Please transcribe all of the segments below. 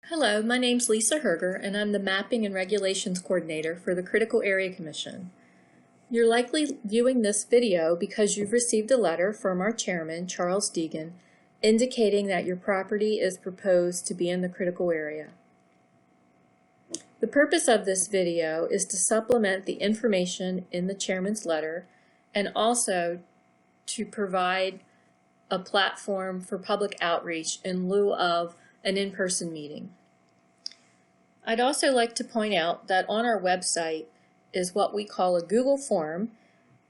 Hello, my name's Lisa Hoerger, and I'm the Mapping and Regulations Coordinator for the Critical Area Commission. You're likely viewing this video because you've received a letter from our chairman, Charles Deegan, indicating that your property is proposed to be in the critical area. The purpose of this video is to supplement the information in the chairman's letter and also to provide a platform for public outreach in lieu of an in-person meeting. I'd also like to point out that on our website is what we call a Google form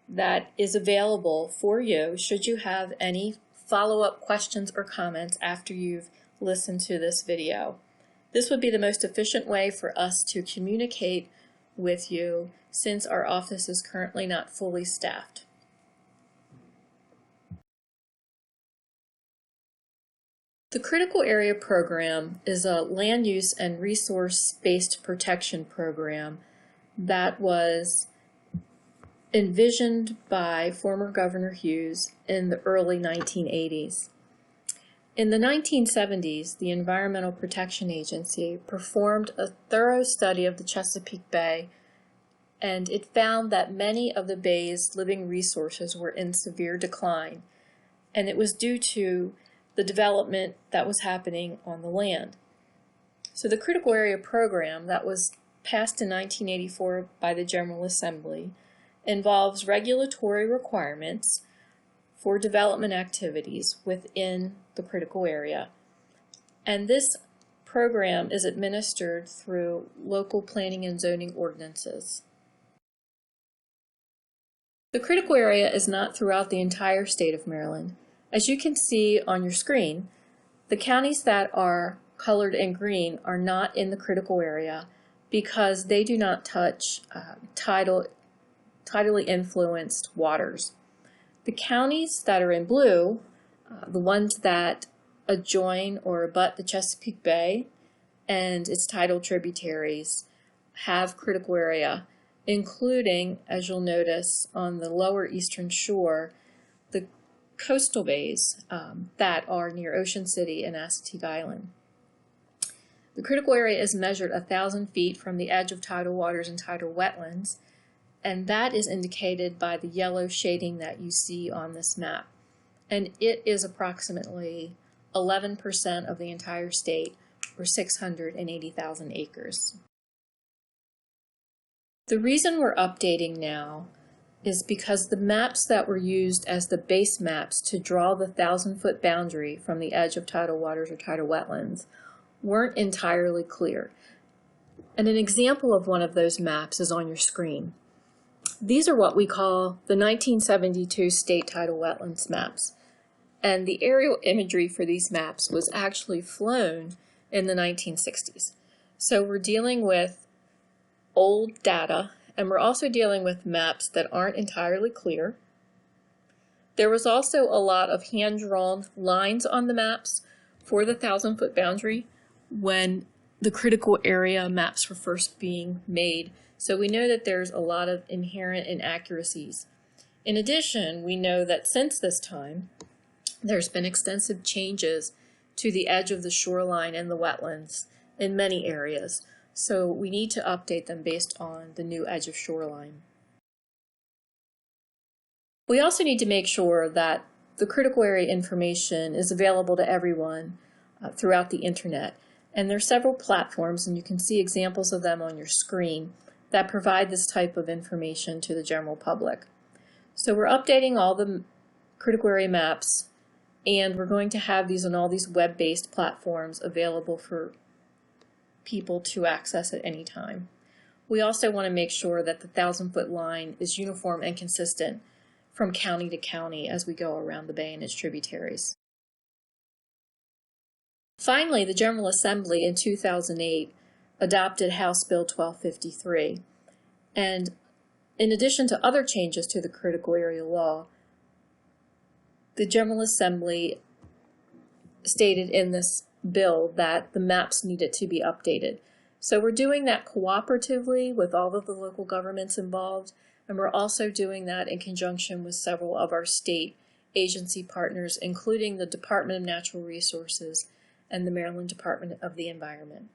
that is available for you should you have any follow-up questions or comments after you've listened to this video. This would be the most efficient way for us to communicate with you since our office is currently not fully staffed. The Critical Area Program is a land use and resource-based protection program that was envisioned by former Governor Hughes in the early 1980s. In the 1970s, the Environmental Protection Agency performed a thorough study of the Chesapeake Bay, and it found that many of the bay's living resources were in severe decline, and it was due to the development that was happening on the land. So the Critical Area Program that was passed in 1984 by the General Assembly involves regulatory requirements for development activities within the critical area. And this program is administered through local planning and zoning ordinances. The critical area is not throughout the entire state of Maryland. As you can see on your screen, the counties that are colored in green are not in the critical area because they do not touch tidally influenced waters. The counties that are in blue, the ones that adjoin or abut the Chesapeake Bay and its tidal tributaries, have critical area, including, as you'll notice on the lower eastern shore, the coastal bays that are near Ocean City and Assateague Island. The critical area is measured 1,000 feet from the edge of tidal waters and tidal wetlands, and that is indicated by the yellow shading that you see on this map. And it is approximately 11% of the entire state, or 680,000 acres. The reason we're updating now is because the maps that were used as the base maps to draw the 1,000-foot boundary from the edge of tidal waters or tidal wetlands weren't entirely clear. And an example of one of those maps is on your screen. These are what we call the 1972 state tidal wetlands maps. And the aerial imagery for these maps was actually flown in the 1960s. So we're dealing with old data, and we're also dealing with maps that aren't entirely clear. There was also a lot of hand-drawn lines on the maps for the 1,000-foot boundary when the critical area maps were first being made. So we know that there's a lot of inherent inaccuracies. In addition, we know that since this time, there's been extensive changes to the edge of the shoreline and the wetlands in many areas. So we need to update them based on the new edge of shoreline. We also need to make sure that the critical area information is available to everyone throughout the internet. And there are several platforms, and you can see examples of them on your screen, that provide this type of information to the general public. So we're updating all the critical area maps, and we're going to have these on all these web-based platforms available for people to access at any time. We also want to make sure that the 1,000-foot line is uniform and consistent from county to county as we go around the bay and its tributaries. Finally, the General Assembly in 2008 adopted House Bill 1253, and in addition to other changes to the critical area law, the General Assembly stated in this bill that the maps needed to be updated. So we're doing that cooperatively with all of the local governments involved, and we're also doing that in conjunction with several of our state agency partners, including the Department of Natural Resources and the Maryland Department of the Environment.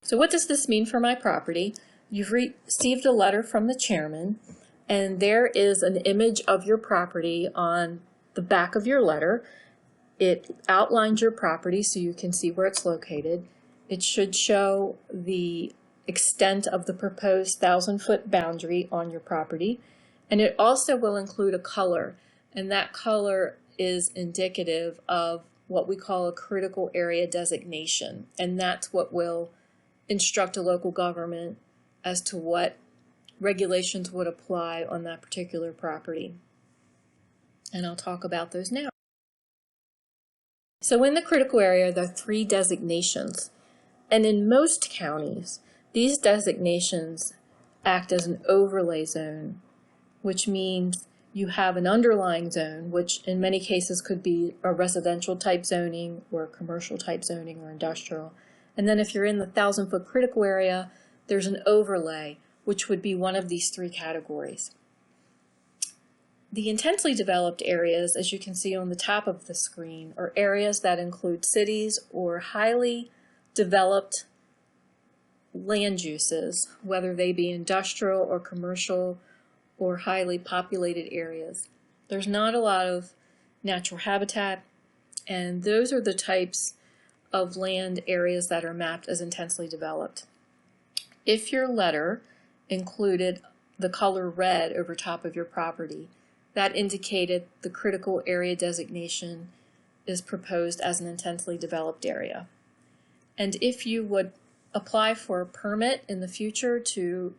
So what does this mean for my property? You've received a letter from the chairman, and there is an image of your property on the back of your letter. It outlines your property so you can see where it's located. It should show the extent of the proposed 1,000-foot boundary on your property, and it also will include a color, and that color is indicative of what we call a critical area designation, and that's what will instruct a local government as to what regulations would apply on that particular property. And I'll talk about those now. So in the critical area, there are 3 designations, and in most counties, these designations act as an overlay zone, which means you have an underlying zone, which in many cases could be a residential type zoning or commercial type zoning or industrial. And then if you're in the 1,000-foot critical area, there's an overlay, which would be one of these 3 categories. The intensely developed areas, as you can see on the top of the screen, are areas that include cities or highly developed land uses, whether they be industrial or commercial or highly populated areas. There's not a lot of natural habitat, and those are the types of land areas that are mapped as intensely developed. If your letter included the color red over top of your property, that indicated the critical area designation is proposed as an intensely developed area. And if you would apply for a permit in the future to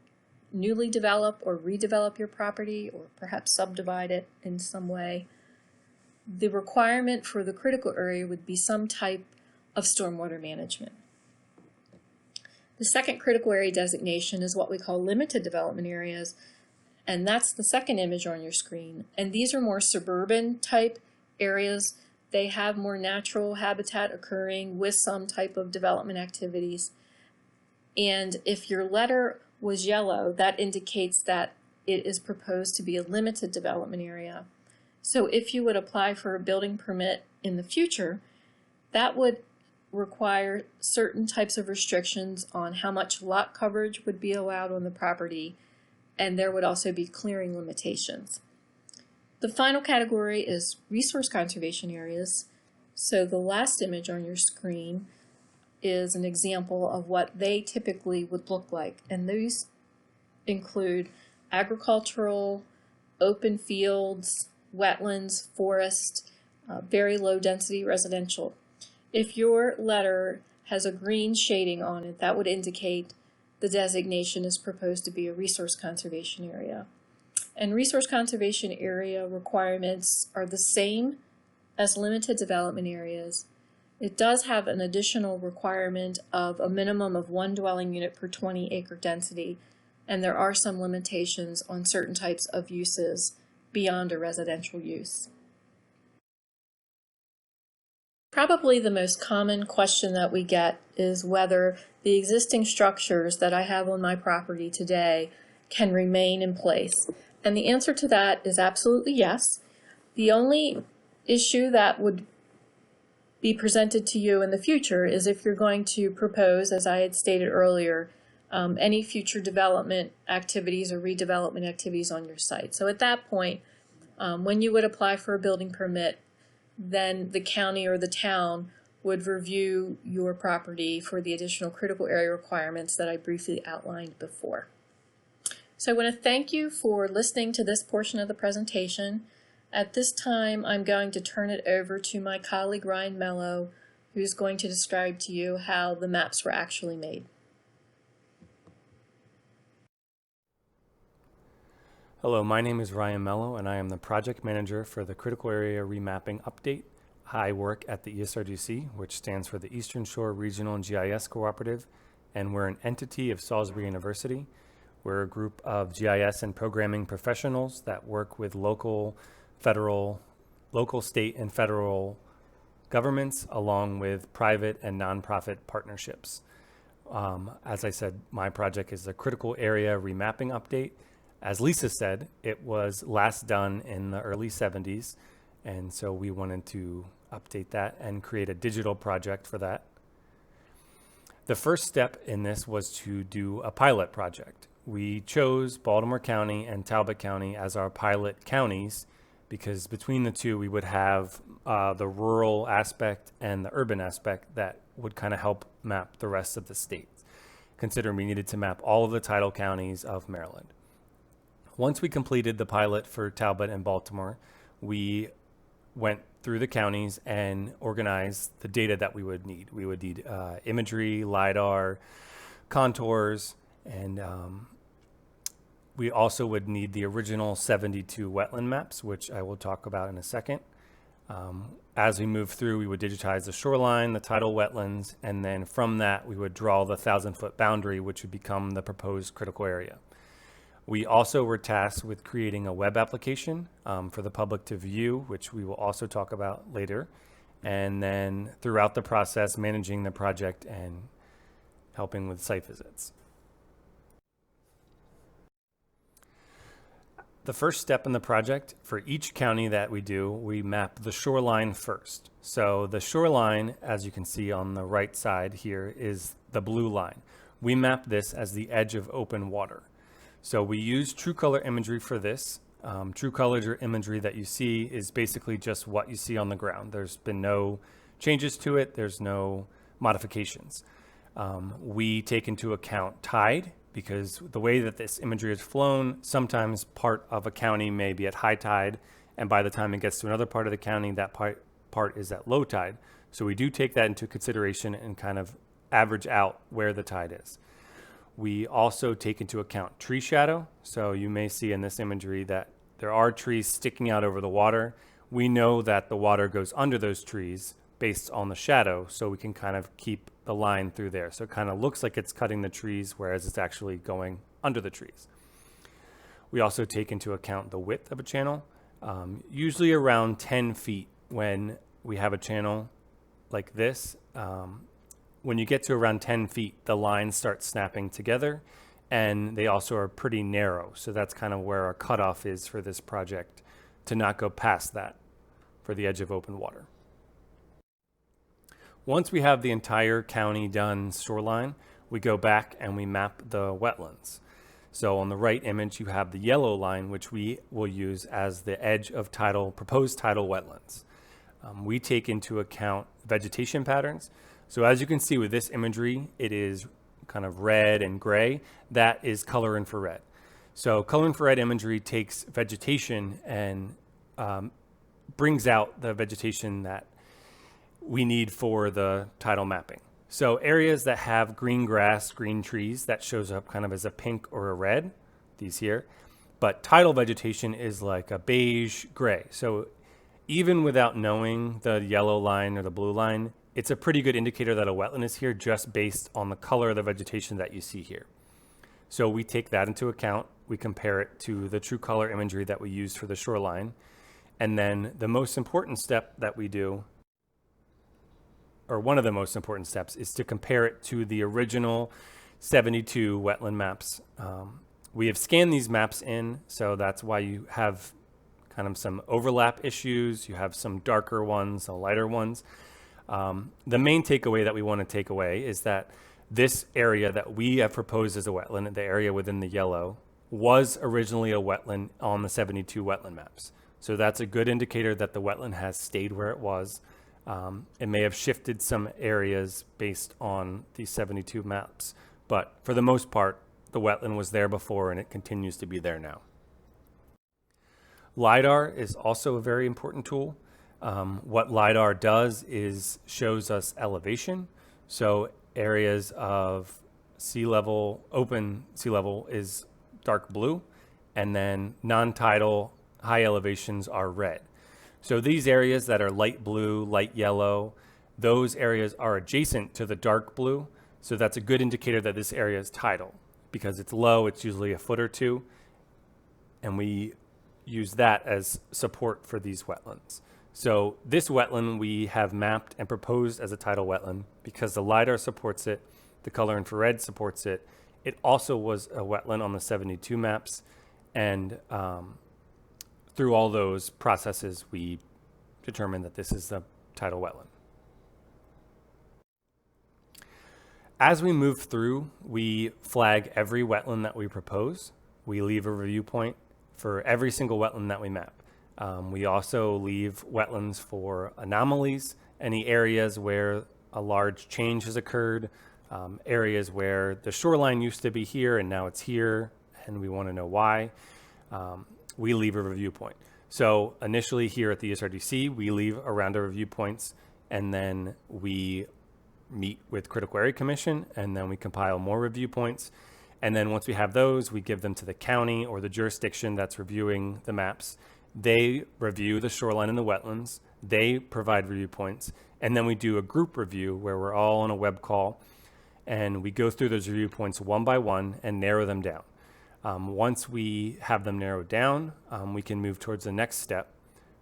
newly develop or redevelop your property or perhaps subdivide it in some way, the requirement for the critical area would be some type of stormwater management. The second critical area designation is what we call limited development areas, and that's the second image on your screen. And these are more suburban type areas. They have more natural habitat occurring with some type of development activities. And if your letter was yellow, that indicates that it is proposed to be a limited development area. So if you would apply for a building permit in the future, that would require certain types of restrictions on how much lot coverage would be allowed on the property, and there would also be clearing limitations. The final category is resource conservation areas. So the last image on your screen is an example of what they typically would look like, and these include agricultural, open fields, wetlands, forest, very low density residential. If your letter has a green shading on it, that would indicate the designation is proposed to be a resource conservation area. And resource conservation area requirements are the same as limited development areas. It does have an additional requirement of a minimum of 1 dwelling unit per 20 acre density, and there are some limitations on certain types of uses beyond a residential use. Probably the most common question that we get is whether the existing structures that I have on my property today can remain in place. And the answer to that is absolutely yes. The only issue that would be presented to you in the future is if you're going to propose, as I had stated earlier, any future development activities or redevelopment activities on your site. So at that point, when you would apply for a building permit, then the county or the town would review your property for the additional critical area requirements that I briefly outlined before. So I want to thank you for listening to this portion of the presentation. At this time, I'm going to turn it over to my colleague Ryan Mello, who's going to describe to you how the maps were actually made. Hello, my name is Ryan Mello, and I am the project manager for the Critical Area Remapping Update. I work at the ESRGC, which stands for the Eastern Shore Regional GIS Cooperative, and we're an entity of Salisbury University. We're a group of GIS and programming professionals that work with local, state, and federal governments, along with private and nonprofit partnerships. As I said, my project is the Critical Area Remapping Update. As Lisa said, it was last done in the early 70s, and so we wanted to update that and create a digital project for that. The first step in this was to do a pilot project. We chose Baltimore County and Talbot County as our pilot counties because between the two we would have the rural aspect and the urban aspect that would kind of help map the rest of the state, considering we needed to map all of the title counties of Maryland. Once we completed the pilot for Talbot and Baltimore, we went through the counties and organized the data that we would need. We would need imagery, LiDAR, contours, and we also would need the original 72 wetland maps, which I will talk about in a second. As we move through, we would digitize the shoreline, the tidal wetlands, and then from that, we would draw the 1,000-foot boundary, which would become the proposed critical area. We also were tasked with creating a web application for the public to view, which we will also talk about later. And then throughout the process, managing the project and helping with site visits. The first step in the project, for each county that we do, we map the shoreline first. So the shoreline, as you can see on the right side here, is the blue line. We map this as the edge of open water. So we use true color imagery for this. True color imagery that you see is basically just what you see on the ground. There's been no changes to it. There's no modifications. We take into account tide because the way that this imagery is flown, sometimes part of a county may be at high tide, and by the time it gets to another part of the county, that part is at low tide. So we do take that into consideration and kind of average out where the tide is. We also take into account tree shadow. So you may see in this imagery that there are trees sticking out over the water. We know that the water goes under those trees based on the shadow, so we can kind of keep the line through there. So it kind of looks like it's cutting the trees, whereas it's actually going under the trees. We also take into account the width of a channel, usually around 10 feet when we have a channel like this. When you get to around 10 feet, the lines start snapping together, and they also are pretty narrow. So that's kind of where our cutoff is for this project, to not go past that for the edge of open water. Once we have the entire county done shoreline, we go back and we map the wetlands. So on the right image, you have the yellow line, which we will use as the edge of proposed tidal wetlands. We take into account vegetation patterns. So as you can see with this imagery, it is kind of red and gray. That is color infrared. So color infrared imagery takes vegetation and brings out the vegetation that we need for the tidal mapping. So areas that have green grass, green trees, that shows up kind of as a pink or a red, these here. But tidal vegetation is like a beige gray. So even without knowing the yellow line or the blue line, it's a pretty good indicator that a wetland is here just based on the color of the vegetation that you see here. So we take that into account. We compare it to the true color imagery that we used for the shoreline. And then the most important step that we do, or one of the most important steps, is to compare it to the original 72 wetland maps. We have scanned these maps in, so that's why you have kind of some overlap issues. You have some darker ones, some lighter ones. The main takeaway that we want to take away is that this area that we have proposed as a wetland, the area within the yellow, was originally a wetland on the 72 wetland maps. So that's a good indicator that the wetland has stayed where it was. It may have shifted some areas based on the 72 maps, but for the most part, the wetland was there before and it continues to be there now. LiDAR is also a very important tool. What LiDAR does is shows us elevation. So areas of sea level, open sea level is dark blue, and then non-tidal high elevations are red. So these areas that are light blue, light yellow, those areas are adjacent to the dark blue. So that's a good indicator that this area is tidal. Because it's low, it's usually a foot or two, and we use that as support for these wetlands. So this wetland we have mapped and proposed as a tidal wetland because the LiDAR supports it, the color infrared supports it. It also was a wetland on the 72 maps, and through all those processes, we determined that this is the tidal wetland. As we move through, we flag every wetland that we propose. We leave a review point for every single wetland that we map. We also leave wetlands for anomalies, any areas where a large change has occurred, areas where the shoreline used to be here and now it's here, and we want to know why. We leave a review point. So initially here at the ESRDC, we leave a round of review points, and then we meet with Critical Area Commission, and then we compile more review points. And then once we have those, we give them to the county or the jurisdiction that's reviewing the maps. They review the shoreline and the wetlands. They provide review points. And then we do a group review where we're all on a web call, and we go through those review points one by one and narrow them down. Once we have them narrowed down, we can move towards the next step.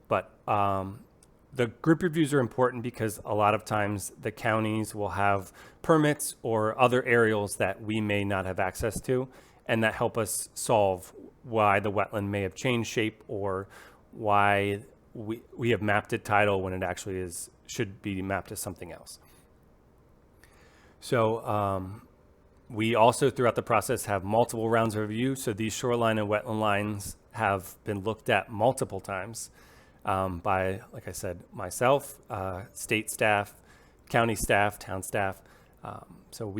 But the group reviews are important because a lot of times the counties will have permits or other aerials that we may not have access to, and that help us solve why the wetland may have changed shape or why we have mapped it tidal when it actually should be mapped as something else. So we also throughout the process have multiple rounds of review. So these shoreline and wetland lines have been looked at multiple times by, like I said, myself, state staff, county staff, town staff. So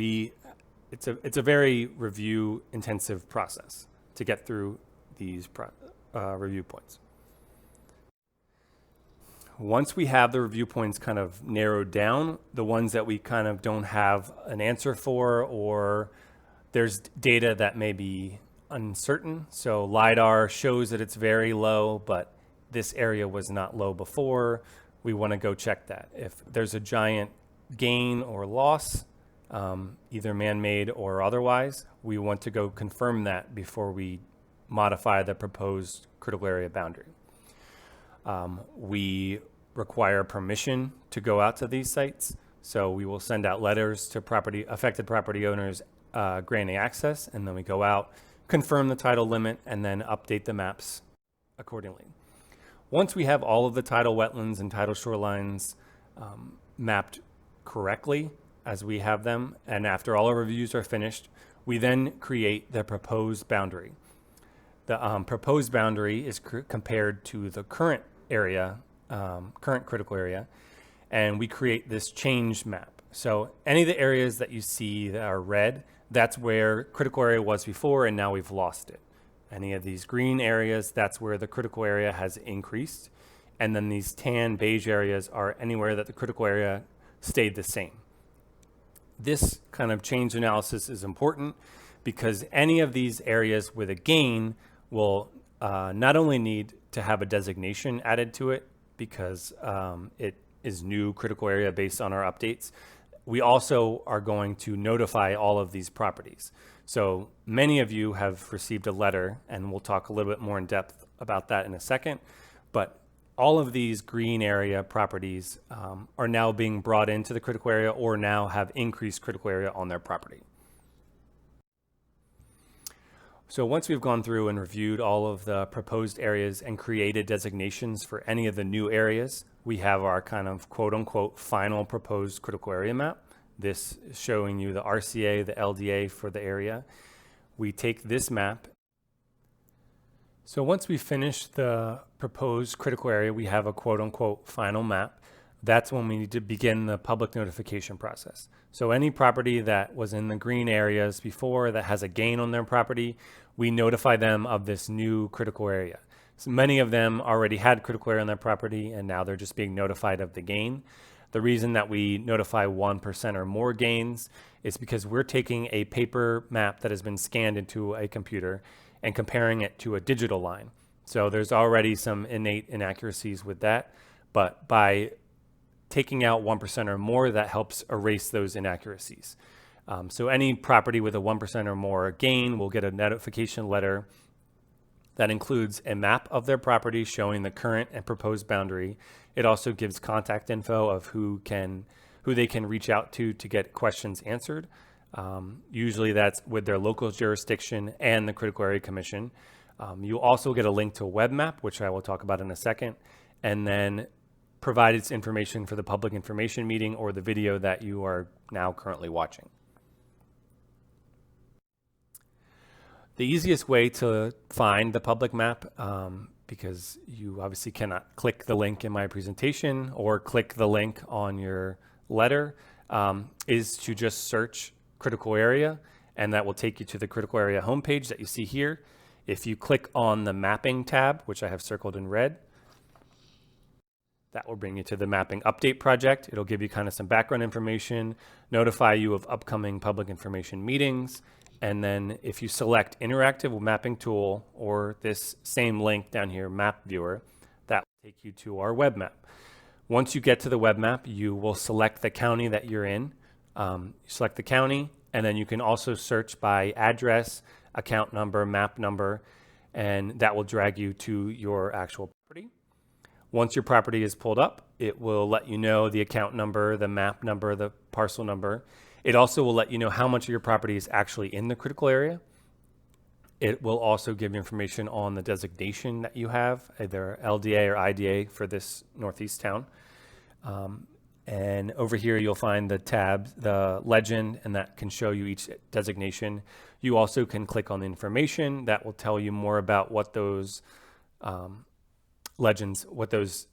it's a very review intensive process to get through these review points. Once we have the review points kind of narrowed down, the ones that we kind of don't have an answer for, or there's data that may be uncertain. So LiDAR shows that it's very low, but this area was not low before. We want to go check that. If there's a giant gain or loss, either man-made or otherwise, we want to go confirm that before we modify the proposed critical area boundary. We require permission to go out to these sites. So we will send out letters to affected property owners granting access, and then we go out, confirm the tidal limit, and then update the maps accordingly. Once we have all of the tidal wetlands and tidal shorelines mapped correctly as we have them, and after all our reviews are finished, we then create the proposed boundary. The proposed boundary is compared to the current area, current critical area, and we create this change map. So any of the areas that you see that are red, that's where critical area was before, and now we've lost it. Any of these green areas, that's where the critical area has increased. And then these tan beige areas are anywhere that the critical area stayed the same. This kind of change analysis is important because any of these areas with a gain will not only need to have a designation added to it because it is new critical area based on our updates. We also are going to notify all of these properties. So many of you have received a letter, and we'll talk a little bit more in depth about that in a second, but all of these green area properties are now being brought into the critical area or now have increased critical area on their property. So once we've gone through and reviewed all of the proposed areas and created designations for any of the new areas, we have our kind of quote unquote final proposed critical area map. This is showing you the RCA, the LDA for the area. We take this map. So once we finish the proposed critical area, we have a quote unquote final map. That's when we need to begin the public notification process. So any property that was in the green areas before that has a gain on their property, we notify them of this new critical area. So many of them already had critical area on their property, and now they're just being notified of the gain. The reason that we notify 1% or more gains is because we're taking a paper map that has been scanned into a computer and comparing it to a digital line. So there's already some innate inaccuracies with that, but by taking out 1% or more, that helps erase those inaccuracies. So any property with a 1% or more gain will get a notification letter that includes a map of their property showing the current and proposed boundary. It also gives contact info of who they can reach out to get questions answered. Usually that's with their local jurisdiction and the Critical Area Commission. You'll also get a link to a web map, which I will talk about in a second. And then provide its information for the public information meeting or the video that you are now currently watching. The easiest way to find the public map, because you obviously cannot click the link in my presentation or click the link on your letter, is to just search critical area, and that will take you to the critical area homepage that you see here. If you click on the mapping tab, which I have circled in red, that will bring you to the mapping update project. It'll give you kind of some background information, notify you of upcoming public information meetings, and then if you select interactive mapping tool or this same link down here, map viewer, that will take you to our web map. Once you get to the web map, you will select the county that you're in. Select the county, and then you can also search by address, account number, map number, and that will drag you to your actual property. Once your property is pulled up, it will let you know the account number, the map number, the parcel number. It also will let you know how much of your property is actually in the critical area. It will also give you information on the designation that you have, either LDA or IDA for this northeast town. And over here, you'll find the tab, the legend, and that can show you each designation. You also can click on the information that will tell you more about what those legends, what those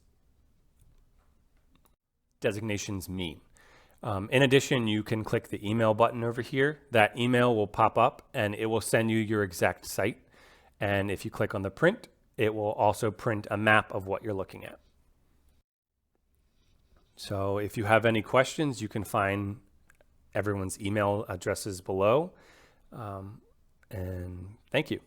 designations mean. In addition, you can click the email button over here. That email will pop up and it will send you your exact site. And if you click on the print, it will also print a map of what you're looking at. So if you have any questions, you can find everyone's email addresses below. And thank you.